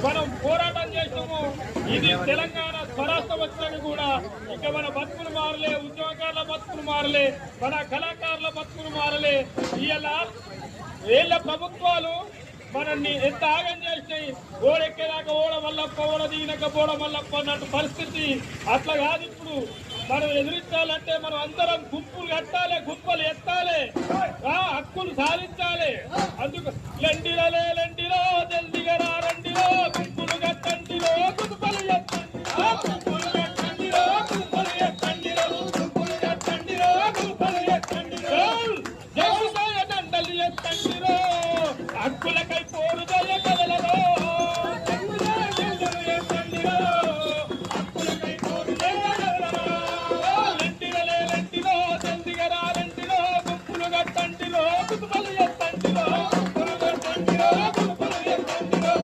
మనం పోరాటం చేసినాము. ఇది తెలంగాణ స్వరాష్ట్రం వచ్చాక కూడా ఇక మన బతుకులు మారలే, ఉద్యోగాల బతుకులు మారలే, మన కళాకారుల బతుకులు మారలే. ఇలా వీళ్ళ ప్రభుత్వాలు మనల్ని ఎంత ఆగం చేసినాయి. ఓడెక్కేదాకా ఓడ మల్లప్ప, ఓడ దిగినాక ఓడ మల్లప్ప అన్నట్టు పరిస్థితి. అట్లా కాదు. ఇప్పుడు మనం ఎదిరించాలంటే మనం అందరం గుంపులు కట్టాలి, గుంపులు ఎత్తాలి, హక్కులు సాధించాలి. అందుకు లెండిరలే లెండిరో జల్దిగా